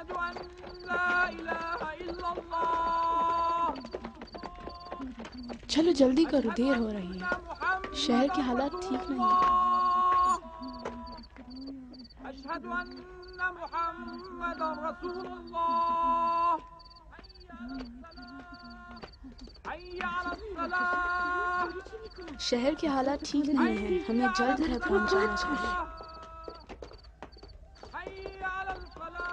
أشهد أن لا إله إلا الله. چلو جلدی کرو، دیر ہو رہی ہے، شہر کے حالات ٹھیک نہیں ہیں۔ أشهد أن محمد رسول الله. حي على الصلاة. شہر کے حالات ٹھیک نہیں ہیں، ہمیں جلد گھر پہنچانا چاہیے۔ حي على الفلاح.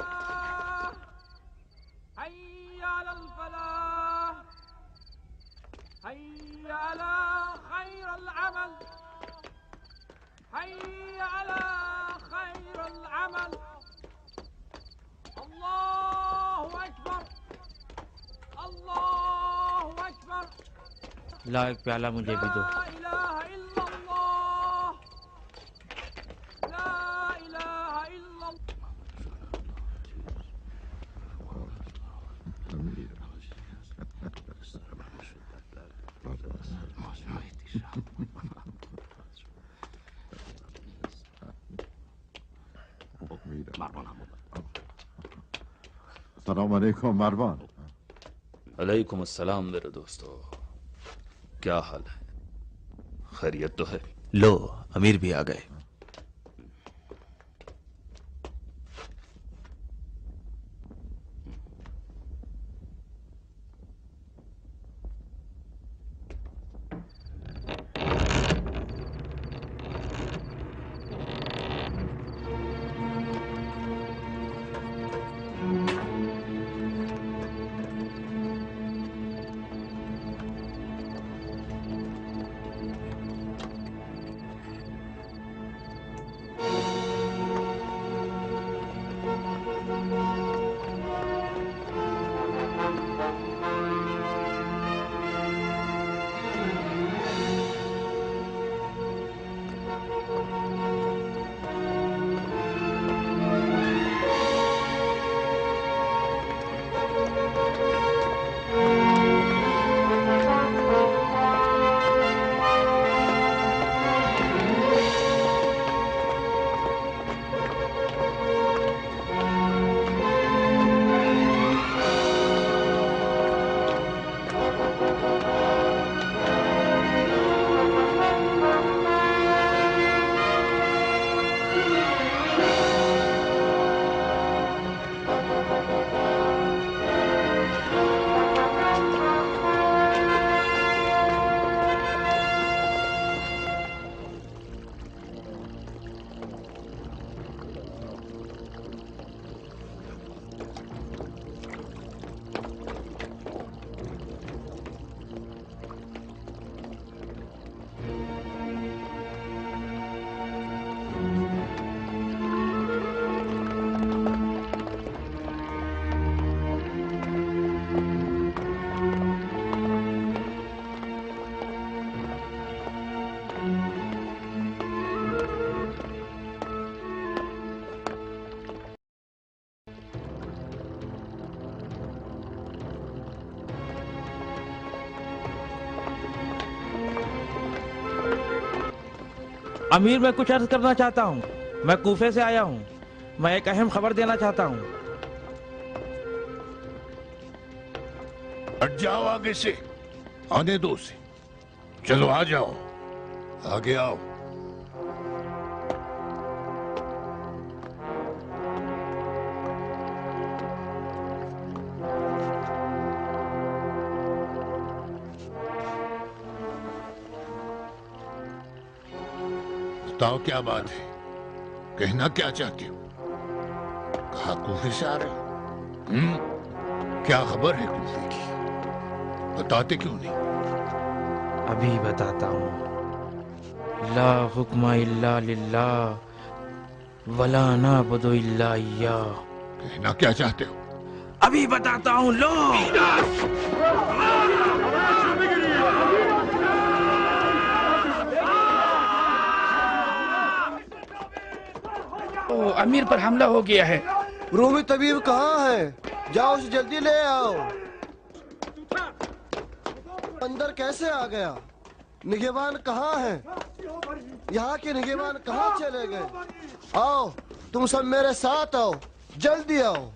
حي على الفلاح. حي على خير العمل. حي على خير العمل. الله أكبر. الله أكبر. لا ایک پیالہ مجھے بھی دو۔ لا إله إلا الله. لا إله إلا الله. السلام علیکم مروان۔ علیکم السلام میرے دوستو، کیا حال ہے؟ خیریت تو ہے؟ لو امیر بھی آ گئے۔ امیر میں کچھ عرض کرنا چاہتا ہوں، میں کوفے سے آیا ہوں، میں ایک اہم خبر دینا چاہتا ہوں۔ ہٹ جاؤ آگے سے، آنے دو اسے، چلو آ جاؤ، آگے آؤ۔ بتاؤ کیا بات ہے، کہنا کیا چاہتی ہو؟ کہا کوفے سے آ رہے ہو؟ کیا خبر ہے کوفے کی؟ بتاتے کیوں نہیں؟ ابھی بتاتا ہوں۔ لا حکم الا للہ ولا نعبد الا ایاہ۔ کہنا کیا چاہتے ہو؟ ابھی بتاتا ہوں، لو۔ امیر پر حملہ ہو گیا ہے۔ رومی طبیب کہاں ہے؟ جاؤ اسے جلدی لے آؤ۔ اندر کیسے آ گیا؟ نگہبان کہاں ہے؟ یہاں کے نگہبان کہاں چلے گئے؟ آؤ تم سب میرے ساتھ آؤ، جلدی آؤ۔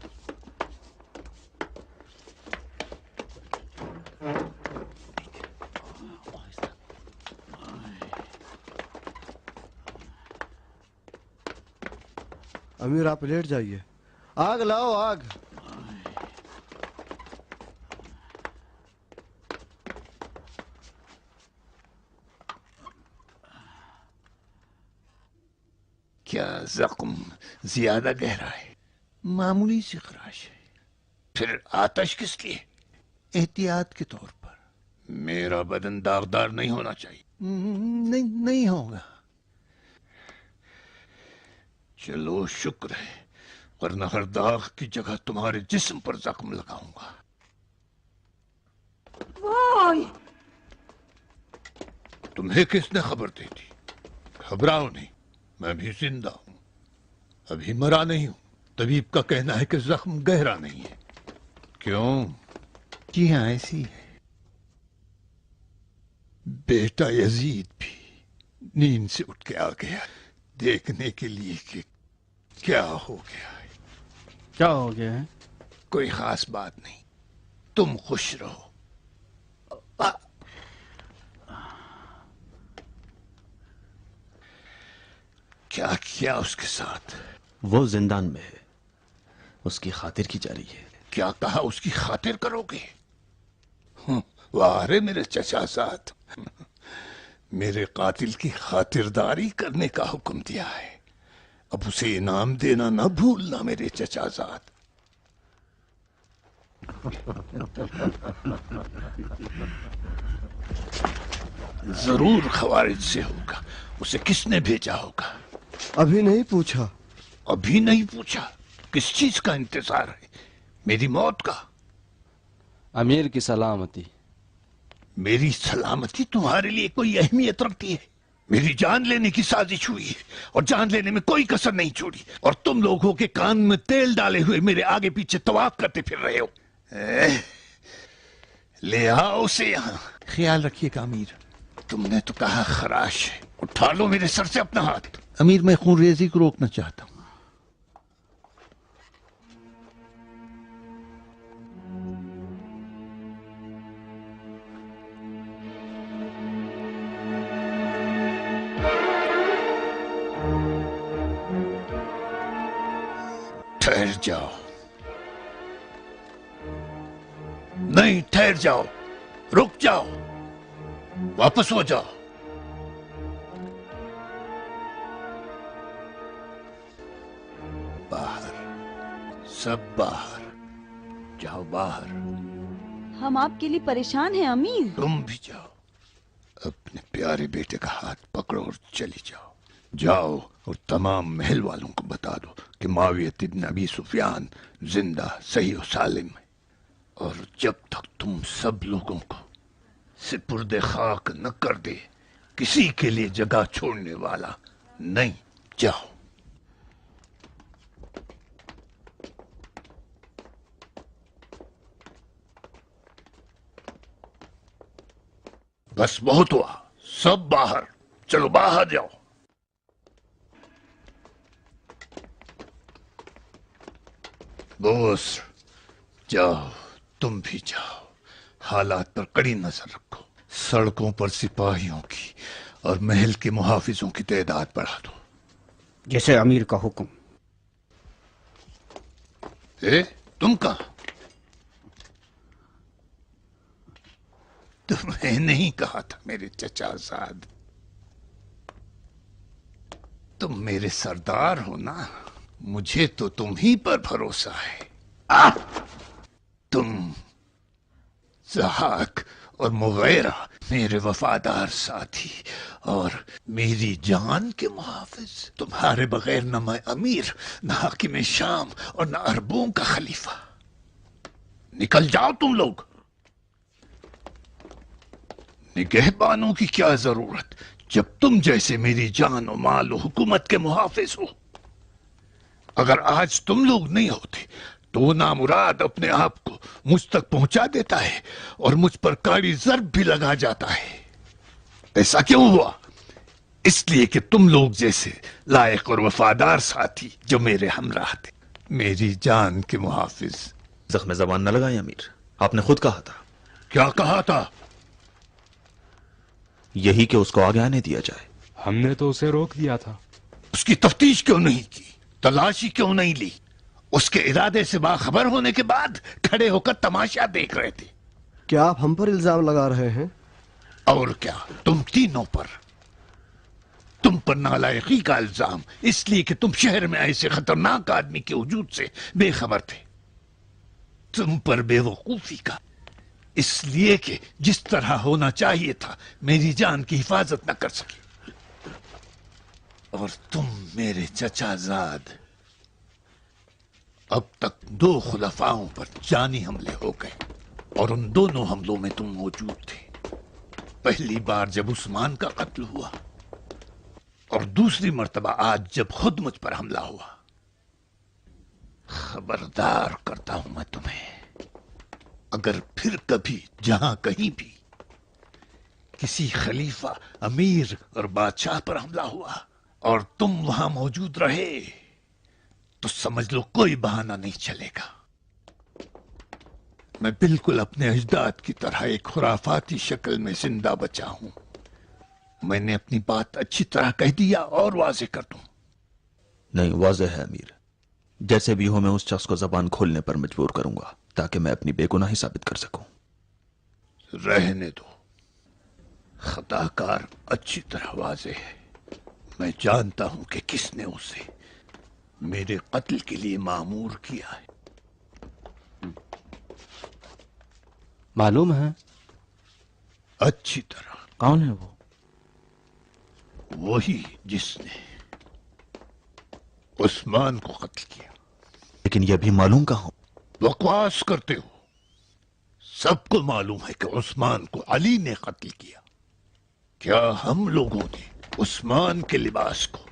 अमीर आप लेट जाइए। आग लाओ आग। क्या जख्म ज्यादा गहरा है? मामूली सी खराश है। फिर आतश किस लिए? एहतियात के तौर पर। मेरा बदन दागदार नहीं होना चाहिए। नहीं होगा। चलो शुक्र है, वरना हर दाग की जगह तुम्हारे जिस्म पर जख्म लगाऊंगा। तुम्हें किसने खबर दी थी? घबराओ नहीं, मैं भी जिंदा हूं, अभी मरा नहीं हूं। तबीब का कहना है कि जख्म गहरा नहीं है। क्यों? जी हाँ, ऐसी है। बेटा यजीद भी नींद से उठ के आ गया देखने के लिए कि क्या हो गया है। क्या हो गया है? कोई खास बात नहीं, तुम खुश रहो। क्या किया उसके साथ? वो जिंदान में है, उसकी खातिर की जा रही है। क्या कहा उसकी खातिर करोगे? वाह रे मेरे चचा साथ, मेरे कातिल की खातिरदारी करने का हुक्म दिया है। अब उसे इनाम देना ना भूलना मेरे चचा साथ। जरूर खवारिज से होगा। उसे किसने भेजा होगा? अभी नहीं पूछा। अभी नहीं पूछा? किस चीज का इंतजार है? मेरी मौत का? अमीर की सलामती। मेरी सलामती तुम्हारे लिए कोई अहमियत रखती है? मेरी जान लेने की साजिश हुई है और जान लेने में कोई कसर नहीं छोड़ी, और तुम लोगों के कान में तेल डाले हुए मेरे आगे पीछे तवाफ करते फिर रहे हो। ले आओ उसे यहां। ख्याल रखिएगा अमीर। तुमने तो कहा खराश है, उठा लो मेरे सर से अपना हाथ। अमीर, मैं खूनरेजी को रोकना चाहता हूं। ठहर जाओ। नहीं, ठहर जाओ, रुक जाओ, वापस हो जाओ। बाहर, सब बाहर जाओ, बाहर। हम आपके लिए परेशान हैं अमीर। तुम भी जाओ, अपने प्यारे बेटे का हाथ पकड़ो और चली जाओ। जाओ और तमाम महल वालों को बता दो कि मुआविया इब्न अबी सुफियान जिंदा सही और सालिम है, और जब तक तुम सब लोगों को सिपुर्दे खाक न कर दे, किसी के लिए जगह छोड़ने वाला नहीं। जाओ। बस बहुत हुआ, सब बाहर चलो, बाहर जाओ। बोस, जाओ, तुम भी जाओ, हालात पर कड़ी नजर रखो। सड़कों पर सिपाहियों की और महल के मुहाफिजों की तादाद बढ़ा दो। जैसे अमीर का हुक्म। तुम कहां? तुम्हें नहीं कहा था मेरे चचा साद? तुम मेरे सरदार हो ना, मुझे तो तुम ही पर भरोसा है। तुम, ज़हाक और मुगैरा मेरे वफादार साथी और मेरी जान के मुहाफिज। तुम्हारे बगैर न मैं अमीर, न हाकिम शाम और न अरबों का खलीफा। निकल जाओ तुम लोग। निगहबानों की क्या जरूरत जब तुम जैसे मेरी जान और माल और हुकूमत के मुहाफिज हो। अगर आज तुम लोग नहीं होते तो नामुराद अपने आप को मुझ तक पहुंचा देता है और मुझ पर काली ज़र्ब भी लगा जाता है। ऐसा क्यों हुआ? इसलिए कि तुम लोग जैसे लायक और वफादार साथी जो मेरे हमराह थे, मेरी जान के मुहाफिज। जख्म ज़बान न लगाएं अमीर, आपने खुद कहा था। क्या कहा था? यही कि उसको आगे आने दिया जाए। हमने तो उसे रोक दिया था। उसकी तफ्तीश क्यों नहीं की? तलाशी क्यों नहीं ली? उसके इरादे से बाखबर होने के बाद खड़े होकर तमाशा देख रहे थे। क्या आप हम पर इल्जाम लगा रहे हैं? और क्या, तुम तीनों पर। तुम पर नालायकी का इल्जाम, इसलिए कि तुम शहर में ऐसे खतरनाक आदमी के वजूद से बेखबर थे। तुम पर बेवकूफी का, इसलिए कि जिस तरह होना चाहिए था मेरी जान की हिफाजत न कर सके। और तुम मेरे चचाजाद, अब तक 2 खुलफाओं पर जानी हमले हो गए और उन दोनों हमलों में तुम मौजूद थे। पहली बार जब उस्मान का कत्ल हुआ और दूसरी मर्तबा आज जब खुद मुझ पर हमला हुआ। खबरदार करता हूं मैं तुम्हें, अगर फिर कभी जहां कहीं भी किसी खलीफा, अमीर और बादशाह पर हमला हुआ और तुम वहां मौजूद रहे तो समझ लो कोई बहाना नहीं चलेगा। मैं बिल्कुल अपने अजदाद की तरह एक खुराफाती शक्ल में जिंदा बचा हूं। मैंने अपनी बात अच्छी तरह कह दिया और वाज़ेह कर दूं? नहीं, वाज़ेह है अमीर। जैसे भी हो मैं उस शख्स को जबान खोलने पर मजबूर करूंगा ताकि मैं अपनी बेगुनाही साबित कर सकूं। रहने दो, खताकार अच्छी तरह वाज़ेह है। मैं जानता हूं कि किसने उसे मेरे कत्ल के लिए मामूर किया है। मालूम है? अच्छी तरह। कौन है वो? वही जिसने उस्मान को कत्ल किया। लेकिन यह भी मालूम कहां? बकवास करते हो। सबको मालूम है कि उस्मान को अली ने कत्ल किया। क्या हम लोगों ने उस्मान के लिबास को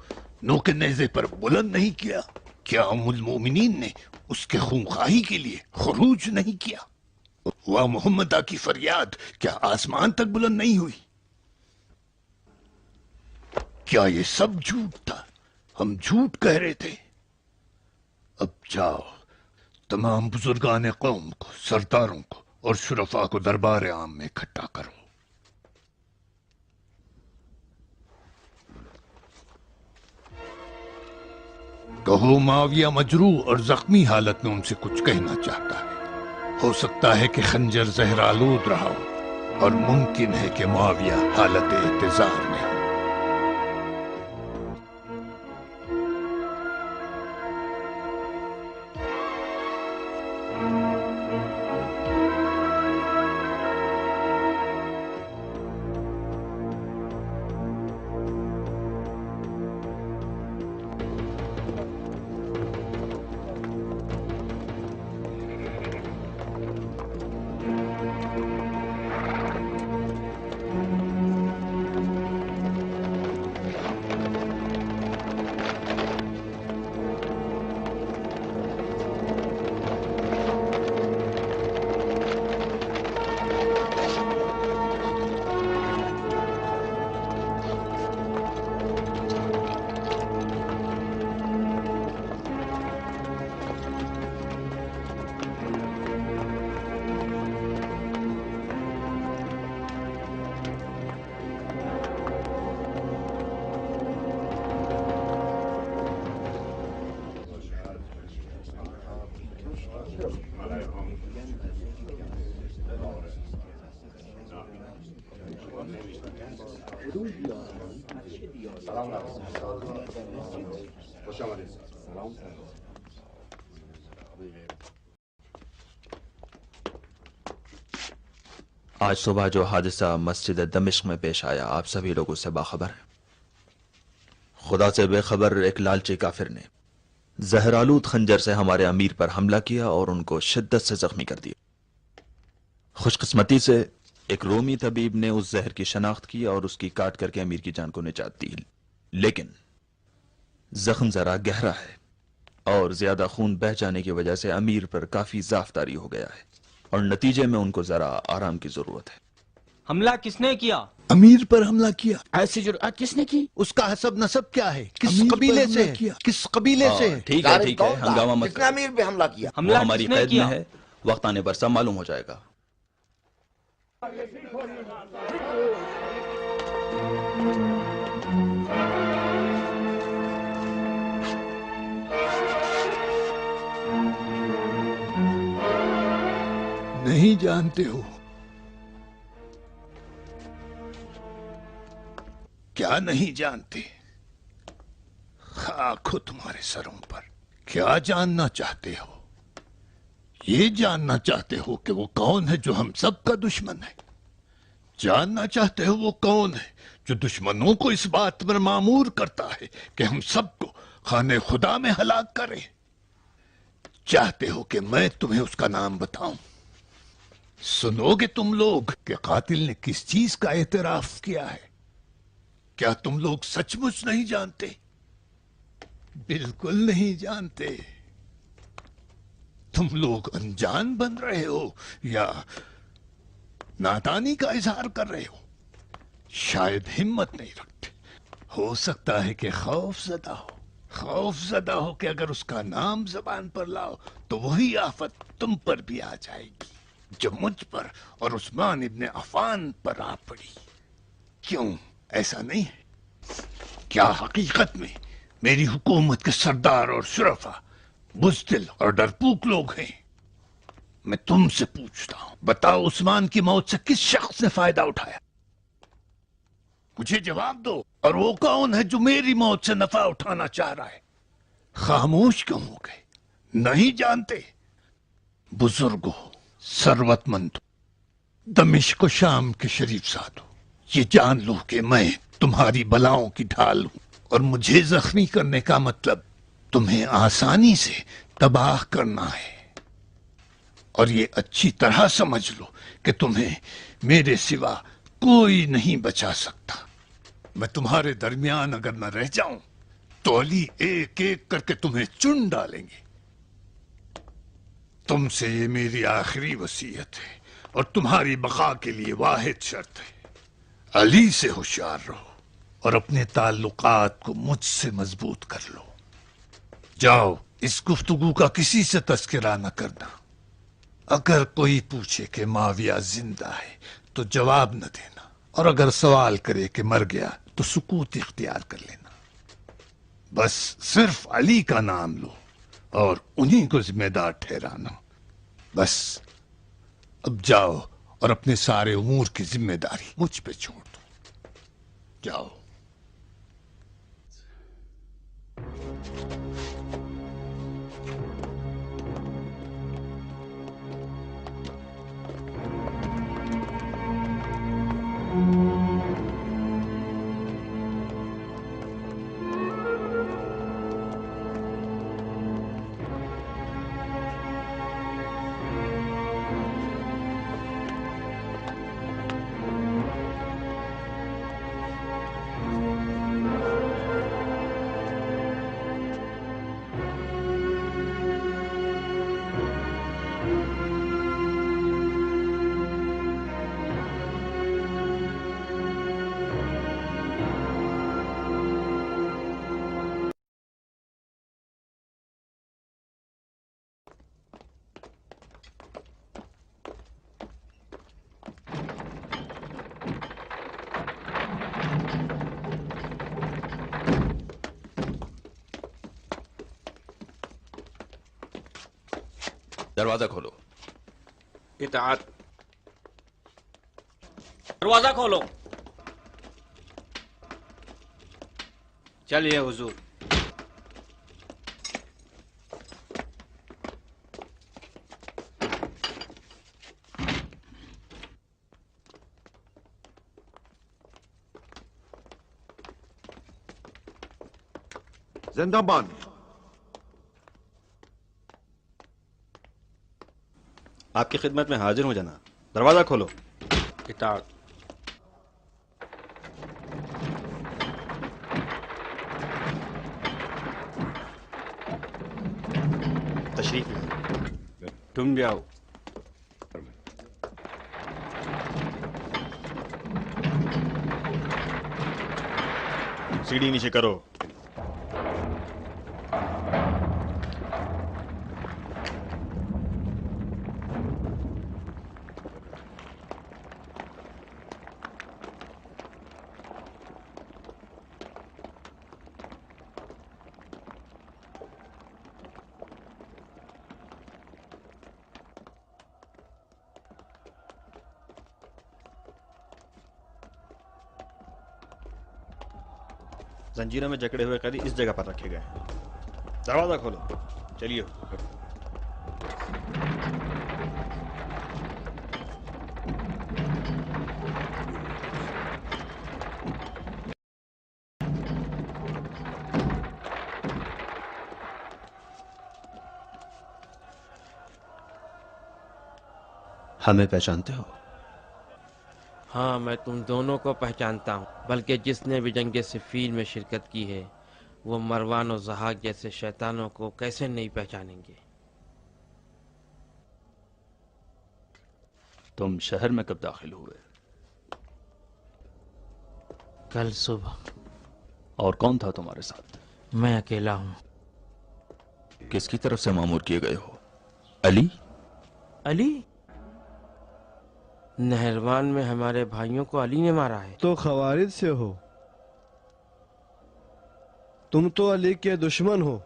नोके नेज़े पर बुलंद नहीं किया? क्या उम्मुल मोमिनीन ने उसके खूंखाही के लिए खुरूज नहीं किया? वह मोहम्मदा की फरियाद क्या आसमान तक बुलंद नहीं हुई? क्या ये सब झूठ था? हम झूठ कह रहे थे? अब जाओ, तमाम बुजुर्गान कौम को, सरदारों को और शुरफा को दरबार आम में इकट्ठा करो। कहो माविया मजरूह और जख्मी हालत में उनसे कुछ कहना चाहता है। हो सकता है कि खंजर जहरालूद रहा हो और मुमकिन है कि मुआविया हालत इंतजार में हो। आज सुबह जो हादसा मस्जिद दमिश्क में पेश आया, आप सभी लोग उससे बाखबर हैं। खुदा से बेखबर एक लालची काफिर ने जहरालूद खंजर से हमारे अमीर पर हमला किया और उनको शिद्दत से जख्मी कर दिया। खुशकिस्मती से एक रोमी तबीब ने उस जहर की शनाख्त की और उसकी काट करके अमीर की जान को निजात दी। लेकिन जख्म जरा गहरा है और ज्यादा खून बह जाने की वजह से अमीर पर काफी ज़ाफ़तारी हो गया है और नतीजे में उनको जरा आराम की जरूरत है। हमला किसने किया? अमीर पर हमला किया। ऐसी जुर्अत किसने की? उसका हसब नसब क्या है? किस कबीले से है? किस कबीले से है? ठीक है ठीक है, हंगामा मत किसने अमीर पे हमला किया? वो हमारी कैद में है, वक्त आने पर सब मालूम हो जाएगा। نہیں جانتے ہو؟ کیا نہیں جانتے؟ خاک ہو تمہارے سروں پر. کیا جاننا چاہتے ہو؟ یہ جاننا چاہتے ہو کہ وہ کون ہے جو ہم سب کا دشمن ہے؟ جاننا چاہتے ہو وہ کون ہے جو دشمنوں کو اس بات پر مامور کرتا ہے کہ ہم سب کو خانہ خدا میں ہلاک کرے؟ چاہتے ہو کہ میں تمہیں اس کا نام بتاؤں؟ سنو گے تم لوگ کہ قاتل نے کس چیز کا اعتراف کیا ہے؟ کیا تم لوگ سچ مچ نہیں جانتے؟ بالکل نہیں جانتے. تم لوگ انجان بن رہے ہو یا نادانی کا اظہار کر رہے ہو؟ شاید ہمت نہیں رکھتے. ہو سکتا ہے کہ خوف زدہ ہو کہ اگر اس کا نام زبان پر لاؤ تو وہی آفت تم پر بھی آ جائے گی جو مجھ پر اور عثمان ابن عفان پر آ پڑی. کیوں ایسا نہیں ہے؟ کیا حقیقت میں میری حکومت کے سردار اور شرفا بزدل اور ڈرپوک لوگ ہیں؟ میں تم سے پوچھتا ہوں، بتاؤ عثمان کی موت سے کس شخص نے فائدہ اٹھایا؟ مجھے جواب دو. اور وہ کون ہے جو میری موت سے نفع اٹھانا چاہ رہا ہے؟ خاموش کیوں ہو گئے؟ نہیں جانتے؟ بزرگوں، ثروت مندوں، دمشق و شام کے شریف ساتھوں، یہ جان لو کہ میں تمہاری بلاؤں کی ڈھال ہوں، اور مجھے زخمی کرنے کا مطلب تمہیں آسانی سے تباہ کرنا ہے. اور یہ اچھی طرح سمجھ لو کہ تمہیں میرے سوا کوئی نہیں بچا سکتا. میں تمہارے درمیان اگر نہ رہ جاؤں تو علی ایک ایک کر کے تمہیں چن ڈالیں گے. تم سے یہ میری آخری وصیت ہے اور تمہاری بقا کے لیے واحد شرط ہے. علی سے ہوشیار رہو اور اپنے تعلقات کو مجھ سے مضبوط کر لو. جاؤ، اس گفتگو کا کسی سے تذکرہ نہ کرنا. اگر کوئی پوچھے کہ معاویہ زندہ ہے تو جواب نہ دینا، اور اگر سوال کرے کہ مر گیا تو سکوت اختیار کر لینا. بس صرف علی کا نام لو اور انہی کو ذمہ دار ٹھہرانا. بس اب جاؤ اور اپنے سارے امور کی ذمہ داری مجھ پہ چھوڑ دو. جاؤ. دروازہ کھولو. اطاعت. دروازہ کھولو. چلیے حضور. زندہ باد. آپ کی خدمت میں حاضر ہوں جناب. دروازہ کھولو. اطاعت. تشریف لیں. تم بھی آؤ. سیڑھی نیچے کرو. जंजीरों में जकड़े हुए कैदी इस जगह पर रखे गए हैं। दरवाजा खोलो, चलिए। हमें पहचानते हो? हाँ, मैं तुम दोनों को पहचानता हूँ, बल्कि जिसने भी जंग सिफ़ीन में शिरकत की है वो मरवान और ज़हाक जैसे शैतानों को कैसे नहीं पहचानेंगे। तुम शहर में कब दाखिल हुए? कल सुबह। और कौन था तुम्हारे साथ? मैं अकेला हूँ। किसकी तरफ से मामूर किए गए हो? अली? अली? नहरवान में हमारे भाइयों को अली ने मारा है। तो खवारिज से हो? तुम तो अली के दुश्मन हो,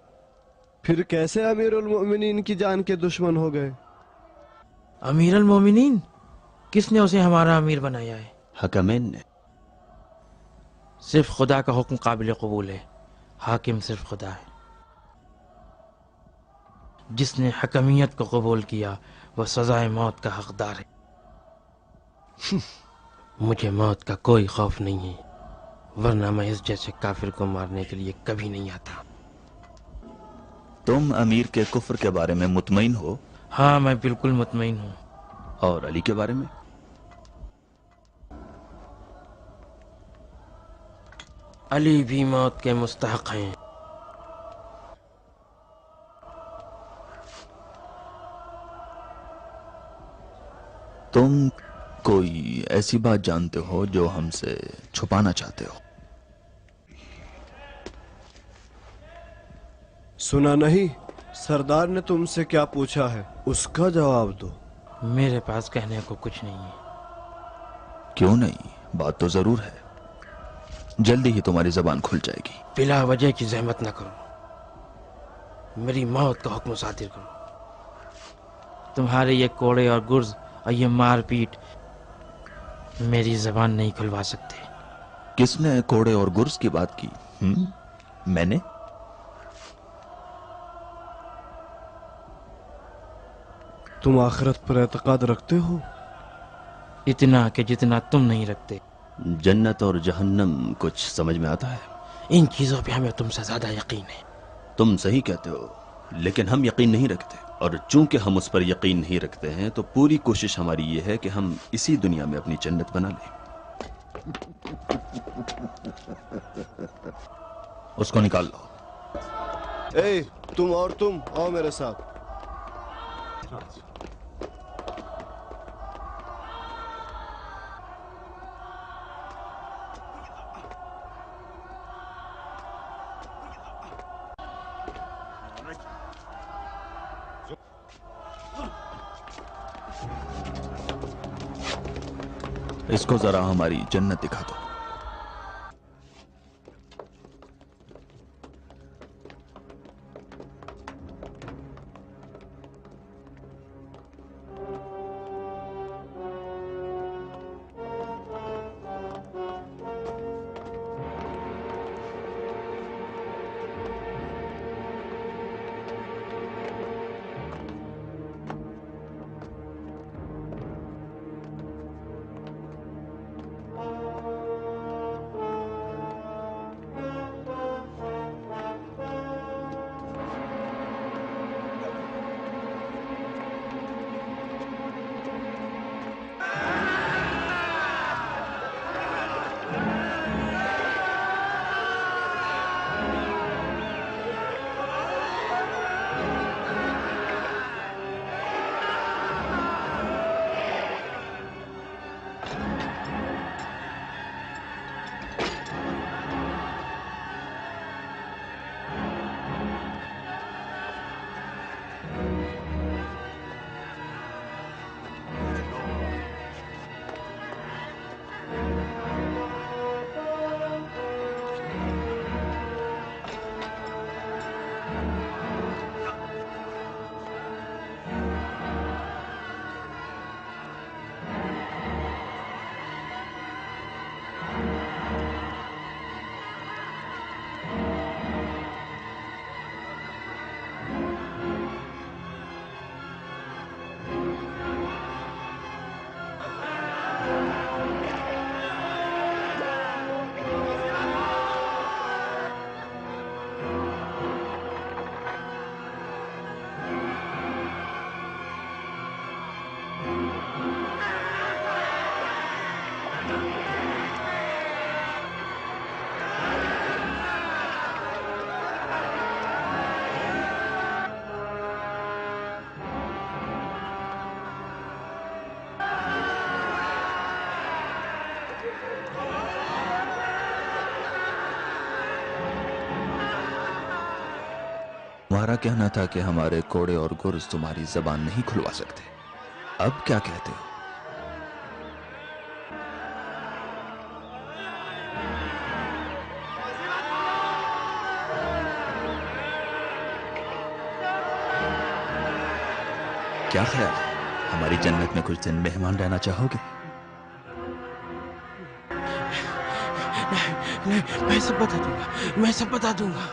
फिर कैसे अमीरुल मोमिनीन की जान के दुश्मन हो गए? अमीरुल मोमिनीन? किसने उसे हमारा अमीर बनाया है? हकमैन ने। सिर्फ खुदा का हुक्म काबिल कबूल है, हाकिम सिर्फ खुदा है। जिसने हकमियत को कबूल किया वह सजाए मौत का हकदार है। मुझे मौत का कोई खौफ नहीं है, वरना मैं इस जैसे काफिर को मारने के लिए कभी नहीं आता। तुम अमीर के कुफ्र के बारे में मुतमईन हो? हाँ, मैं बिल्कुल मुतमईन हूँ। और अली के बारे में? अली भी मौत के मुस्तहक हैं। तुम कोई ऐसी बात जानते हो जो हमसे छुपाना चाहते हो? सुना नहीं? सरदार ने तुमसे क्या पूछा है, उसका जवाब दो। मेरे पास कहने को कुछ नहीं है। क्यों नहीं? बात तो जरूर है, जल्दी ही तुम्हारी जबान खुल जाएगी। बिला वजह की जहमत न करो, मेरी मौत का हुक्म सादिर करो। तुम्हारे ये कोड़े और गुर्ज और ये मारपीट मेरी जबान नहीं खुलवा सकते। किसने कोड़े और गुर्ज की बात की? मैंने? तुम आखिरत पर एतकाद रखते हो? इतना कि जितना तुम नहीं रखते। जन्नत और जहन्नम कुछ समझ में आता है? इन चीजों पे हमें तुमसे ज्यादा यकीन है। तुम सही कहते हो, लेकिन हम यकीन नहीं रखते, और चूंकि हम उस पर यकीन नहीं रखते हैं तो पूरी कोशिश हमारी ये है कि हम इसी दुनिया में अपनी जन्नत बना लें। उसको निकाल लो। ए, तुम और तुम आओ मेरे साथ। इसको जरा हमारी जन्नत दिखा दो। تمہارا کہنا تھا کہ ہمارے کوڑے اور گرز تمہاری زبان نہیں کھلوا سکتے، اب کیا کہتے ہو؟ کیا خیال ہے، ہماری جنت میں کچھ دن مہمان رہنا چاہو گے؟ میں سب بتا دوں گا، میں سب بتا دوں گا،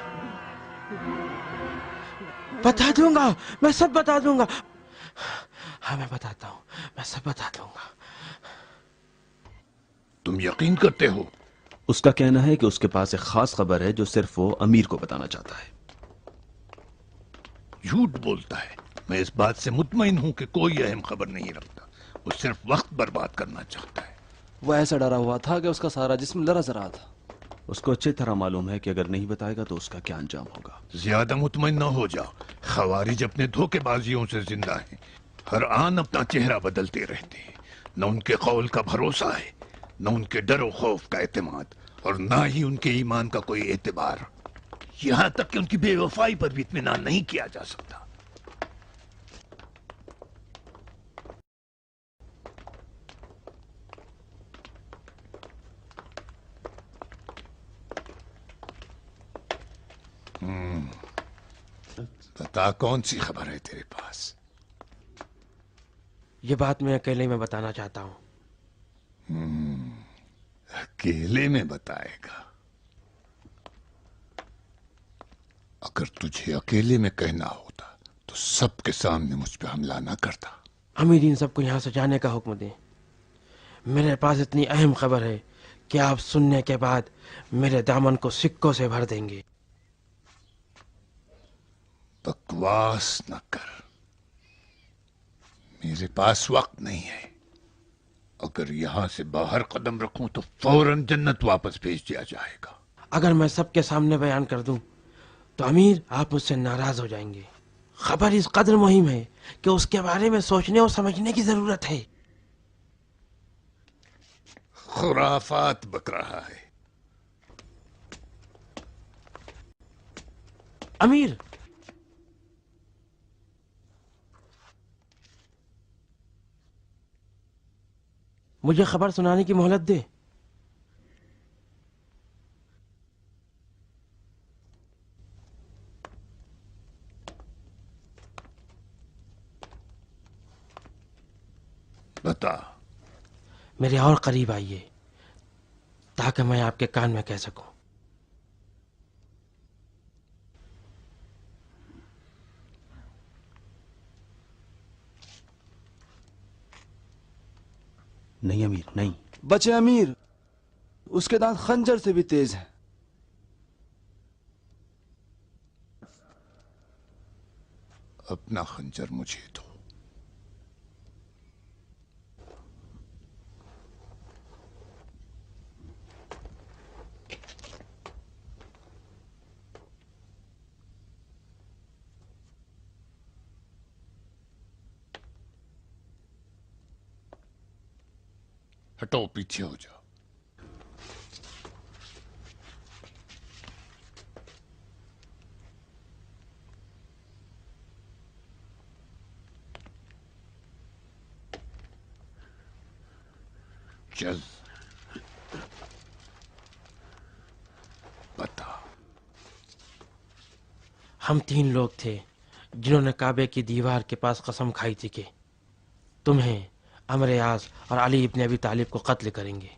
بتا دوں گا، میں سب بتا دوں گا، ہاں میں بتاتا ہوں، میں سب بتا دوں گا۔ تم یقین کرتے ہو؟ اس کا کہنا ہے کہ اس کے پاس ایک خاص خبر ہے جو صرف وہ امیر کو بتانا چاہتا ہے۔ جھوٹ بولتا ہے، میں اس بات سے مطمئن ہوں کہ کوئی اہم خبر نہیں رکھتا، وہ صرف وقت برباد کرنا چاہتا ہے۔ وہ ایسا ڈرا ہوا تھا کہ اس کا سارا جسم لرز رہا تھا۔ اس کو اچھی طرح معلوم ہے کہ اگر نہیں بتائے گا تو اس کا کیا انجام ہوگا۔ زیادہ مطمئن نہ ہو جاؤ، خوارج اپنے دھوکے بازیوں سے زندہ ہیں، ہر آن اپنا چہرہ بدلتے رہتے ہیں، نہ ان کے قول کا بھروسہ ہے، نہ ان کے ڈر و خوف کا اعتماد، اور نہ ہی ان کے ایمان کا کوئی اعتبار، یہاں تک کہ ان کی بے وفائی پر بھی اطمینان نہیں کیا جا سکتا۔ بتا کون سی خبر ہے تیرے پاس؟ یہ بات میں اکیلے میں بتانا چاہتا ہوں۔ اکیلے میں بتائے گا؟ اگر تجھے اکیلے میں کہنا ہوتا تو سب کے سامنے مجھ پہ حملہ نہ کرتا۔ امیر ان سب کو یہاں سے جانے کا حکم دیں، میرے پاس اتنی اہم خبر ہے کہ آپ سننے کے بعد میرے دامن کو سکوں سے بھر دیں گے۔ بکواس نہ کر، میرے پاس وقت نہیں ہے، اگر یہاں سے باہر قدم رکھوں تو فوراً جنت واپس بھیج دیا جائے گا۔ اگر میں سب کے سامنے بیان کر دوں تو امیر آپ مجھ سے ناراض ہو جائیں گے۔ خبر اس قدر مہم ہے کہ اس کے بارے میں سوچنے اور سمجھنے کی ضرورت ہے۔ خرافات بک رہا ہے۔ امیر، مجھے خبر سنانے کی مہلت دے۔ بتا۔ میرے اور قریب آئیے تاکہ میں آپ کے کان میں کہہ سکوں۔ نہیں امیر، نہیں۔ بچے امیر، اس کے دانت خنجر سے بھی تیز ہیں۔ اپنا خنجر مجھے دو۔ ہٹو، پیچھے ہو جاؤ۔ چل بتا۔ ہم 3 لوگ تھے جنہوں نے کعبے کی دیوار کے پاس قسم کھائی تھی کہ تمہیں، عمرو عاص اور علی ابن ابی طالب کو قتل کریں گے۔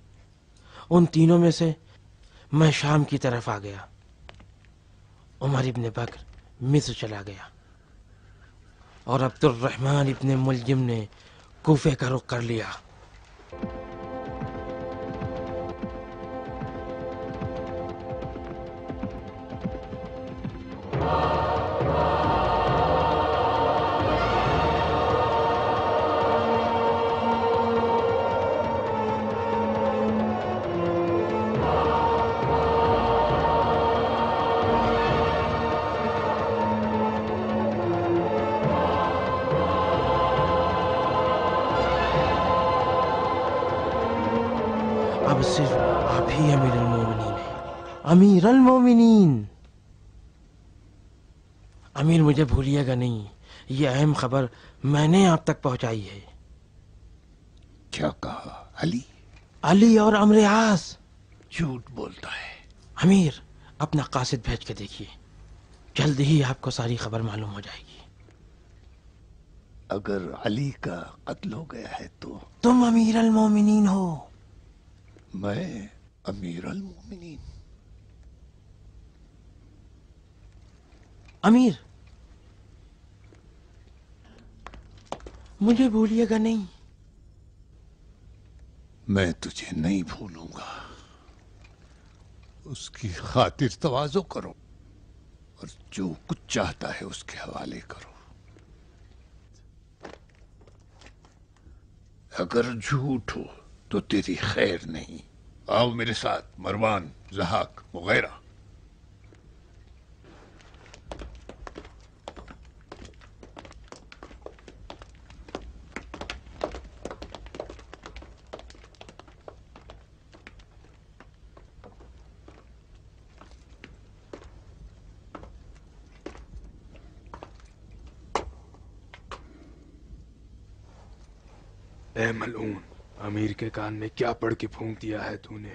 ان تینوں میں سے میں شام کی طرف آ گیا، عمر ابن بکر مصر چلا گیا اور عبد الرحمن ابن ملجم نے کوفے کا رخ کر لیا۔ اب صرف آپ ہی امیر المومنین ہیں۔ امیر المومنین، امیر مجھے بھولیے گا نہیں، یہ اہم خبر میں نے آپ تک پہنچائی ہے۔ کیا کہا؟ علی؟ علی اور عمرو عاص۔ جھوٹ بولتا ہے۔ امیر اپنا قاصد بھیج کے دیکھیے، جلد ہی آپ کو ساری خبر معلوم ہو جائے گی۔ اگر علی کا قتل ہو گیا ہے تو تم امیر المومنین ہو۔ میں امیر المومنین؟ امیر مجھے بھولیے گا نہیں۔ میں تجھے نہیں بھولوں گا۔ اس کی خاطر تواضع کرو اور جو کچھ چاہتا ہے اس کے حوالے کرو۔ اگر جھوٹ ہو تو تیری خیر نہیں۔ آؤ میرے ساتھ، مروان، ضحاک وغیرہ۔ اے ملعون، امیر کے کان میں کیا پڑھ کے پھونک دیا ہے تو نے؟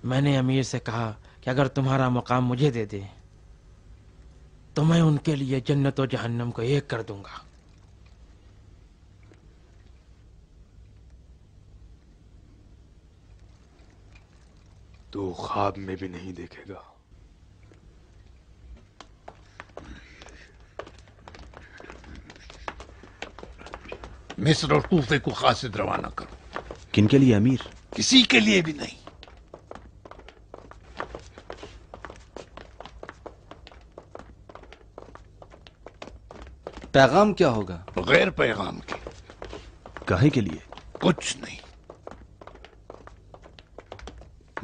میں نے امیر سے کہا کہ اگر تمہارا مقام مجھے دے دے تو میں ان کے لیے جنت و جہنم کو ایک کر دوں گا۔ تو خواب میں بھی نہیں دیکھے گا۔ مصر اور کوفے کو قاصد روانہ کرو۔ کن کے لیے امیر؟ کسی کے لیے بھی نہیں۔ پیغام کیا ہوگا؟ بغیر پیغام کے۔ کاہے کے لیے؟ کچھ نہیں،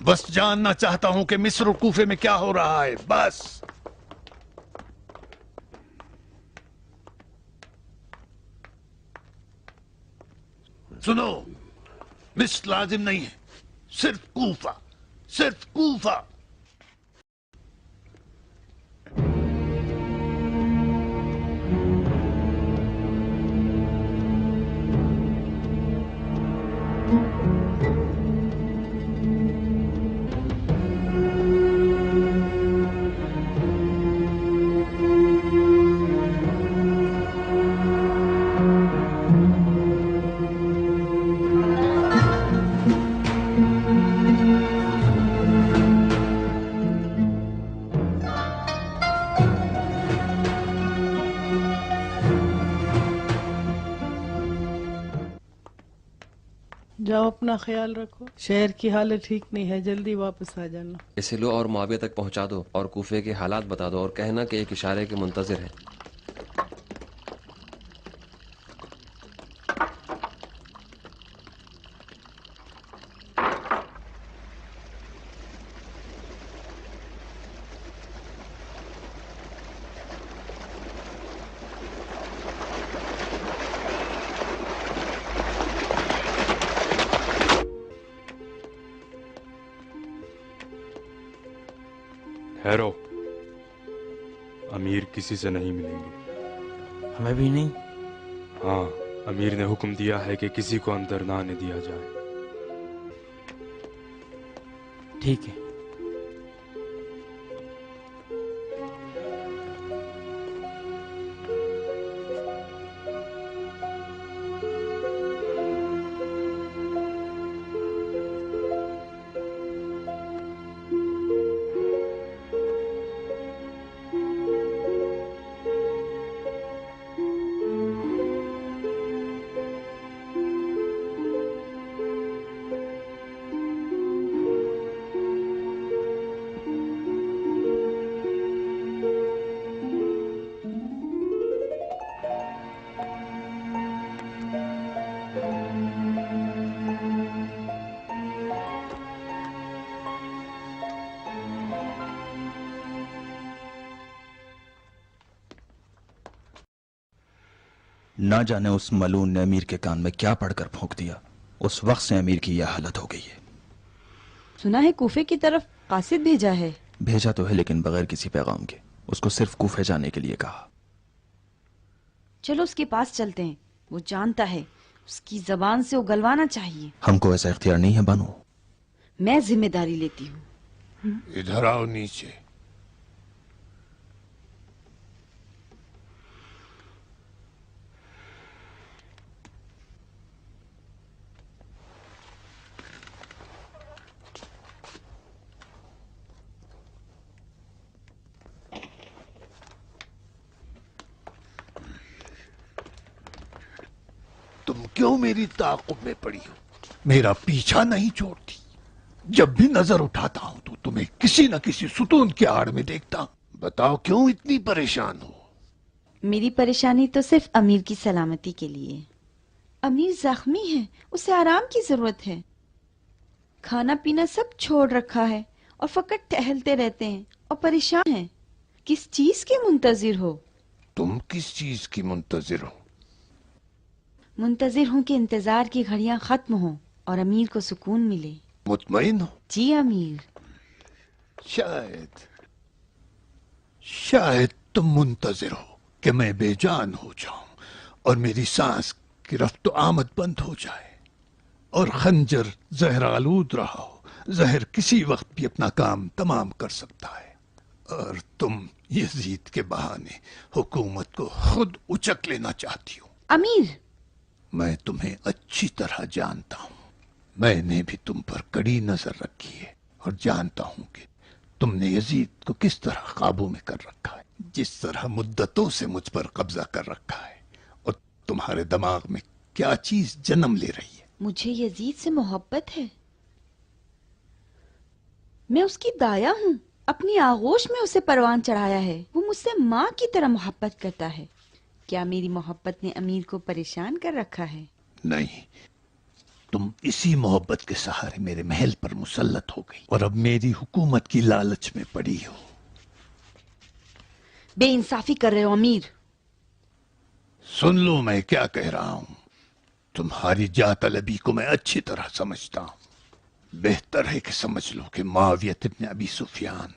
بس جاننا چاہتا ہوں کہ مصر اور کوفے میں کیا ہو رہا ہے، بس۔ سنو، مصر لازم نہیں ہے، صرف کوفہ، صرف کوفہ۔ جاؤ، اپنا خیال رکھو، شہر کی حالت ٹھیک نہیں ہے، جلدی واپس آ جانا۔ اسے لو اور معاویہ تک پہنچا دو اور کوفے کے حالات بتا دو اور کہنا کہ ایک اشارے کے منتظر ہیں۔ ٹھہرو، امیر کسی سے نہیں ملیں گے۔ ہمیں بھی نہیں؟ ہاں، امیر نے حکم دیا ہے کہ کسی کو اندر نہ آنے دیا جائے۔ ٹھیک ہے۔ نہ جانے اس ملعون نے امیر کے کان میں کیا پڑھ کر پھونک دیا، اس وقت سے امیر کی یہ حالت ہو گئی ہے۔ سنا ہے کوفے کی طرف قاصد بھیجا ہے۔ भेजा तो है लेकिन बगैर किसी पैगाम के। उसको सिर्फ कूफे जाने के लिए कहा। चलो उसके पास चलते हैं, वो जानता है, उसकी जबान से उगलवाना चाहिए। हमको ऐसा इख्तियार नहीं है बानो। मैं जिम्मेदारी लेती हूँ। इधर आओ नीचे। तुम क्यों मेरी ताक़ुब में पड़ी हो? मेरा पीछा नहीं छोड़ती। जब भी नजर उठाता हूं तो तुम्हें किसी न किसी सुतून की आड़ में देखता हूं। बताओ क्यों इतनी परेशान हो? मेरी परेशानी तो सिर्फ अमीर की सलामती के लिए। अमीर जख्मी है, उसे आराम की जरूरत है। खाना पीना सब छोड़ रखा है और फकत टहलते रहते हैं और परेशान हैं। किस चीज के मुंतजिर हो? तुम किस चीज की मुंतजिर हो? मुंतजिर हूँ कि इंतजार की घड़ियां खत्म हो और अमीर को सुकून मिले। मुतमईन हो? जी अमीर। शायद तुम मुंतजिर हो कि मैं बेजान हो जाऊं और मेरी सांस की रफ्त आमद बंद हो जाए और खंजर जहर आलूद रहा हो। जहर किसी वक्त भी अपना काम तमाम कर सकता है और तुम यजीद के बहाने हुकूमत को खुद उचक लेना चाहती हो। अमीर, मैं तुम्हें अच्छी तरह जानता हूं। मैंने भी तुम पर कड़ी नजर रखी है और जानता हूं कि तुमने यजीद को किस तरह काबू में कर रखा है, जिस तरह मुद्दतों से मुझ पर कब्जा कर रखा है और तुम्हारे दिमाग में क्या चीज जन्म ले रही है। मुझे यजीद से मोहब्बत है। मैं उसकी दाया हूँ। अपनी आगोश में उसे परवान चढ़ाया है। वो मुझसे माँ की तरह मोहब्बत करता है। क्या मेरी मोहब्बत ने अमीर को परेशान कर रखा है? नहीं, तुम इसी मोहब्बत के सहारे मेरे महल पर मुसल्लत हो गई और अब मेरी हुकूमत की लालच में पड़ी हो। बेइंसाफी कर रहे हो अमीर। सुन लो मैं क्या कह रहा हूं। तुम्हारी जातलबी को मैं अच्छी तरह समझता हूं। बेहतर है कि समझ लो कि मुआविया इब्न अबी सुफियान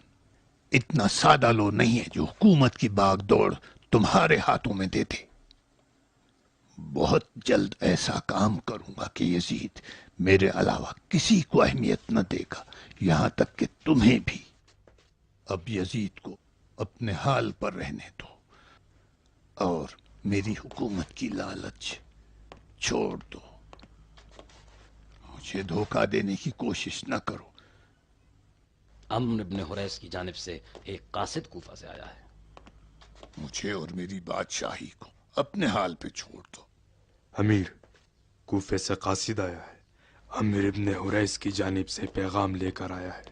इतना सादा लो नहीं है जो हुकूमत की बागदौड़ तुम्हारे हाथों में दे दे। बहुत जल्द ऐसा काम करूंगा कि यजीद मेरे अलावा किसी को अहमियत न देगा, यहां तक कि तुम्हें भी। अब यजीद को अपने हाल पर रहने दो और मेरी हुकूमत की लालच छोड़ दो। मुझे धोखा देने की कोशिश न करो। अम्र इब्न हुरैस की जानिब से एक कासिद कूफा से आया है। मुझे और मेरी बादशाही को अपने हाल पे छोड़ दो। अमीर, कूफे से कासिद आया है। अमीर इब्न हुरैस की जानिब से पैगाम लेकर आया है।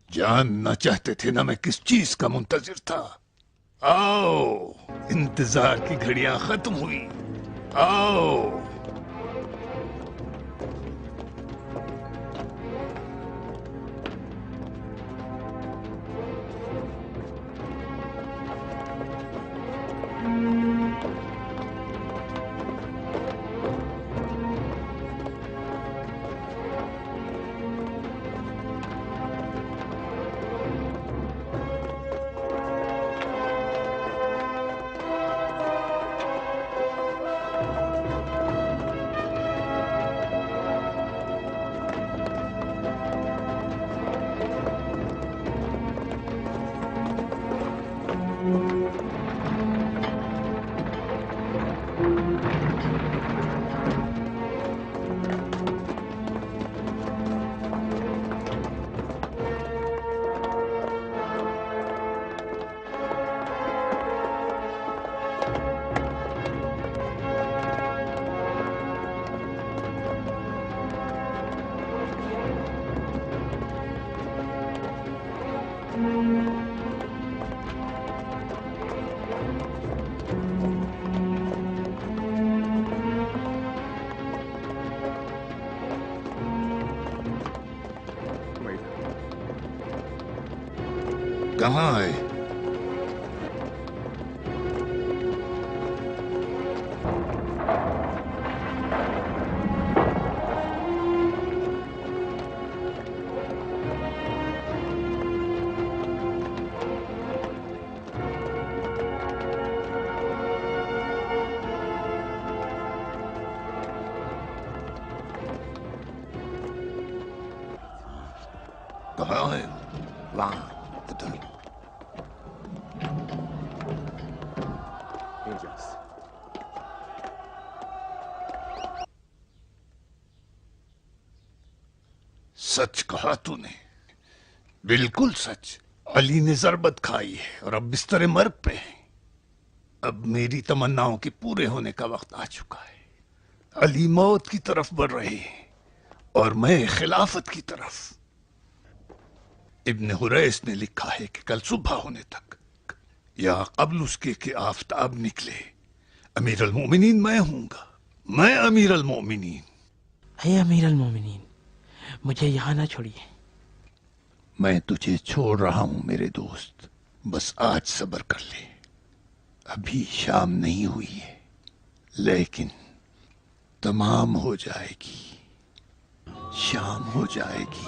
जानना चाहते थे ना मैं किस चीज का मुंतजिर था? आओ, इंतजार की घड़ियां खत्म हुई। आओ। कहाँ है? कहाँ है? वहाँ इधर। सच कहा तूने, बिल्कुल सच। अली ने जरबत खाई है और अब बिस्तर मर्ग पे है। अब मेरी तमन्नाओं के पूरे होने का वक्त आ चुका है। अली मौत की तरफ बढ़ रहे हैं और मैं खिलाफत की तरफ। इब्न हुरैस ने लिखा है कि कल सुबह होने तक या कबल उसके कि आफताब निकले, अमीर अल मोमिनीन मैं हूंगा। मैं अमीर अल मोमिनीन। हे अमीर अल मोमिनीन, मुझे यहाँ ना छोड़िए। मैं तुझे छोड़ रहा हूं मेरे दोस्त, बस आज सब्र कर ले। अभी शाम नहीं हुई है, लेकिन तमाम हो जाएगी, शाम हो जाएगी।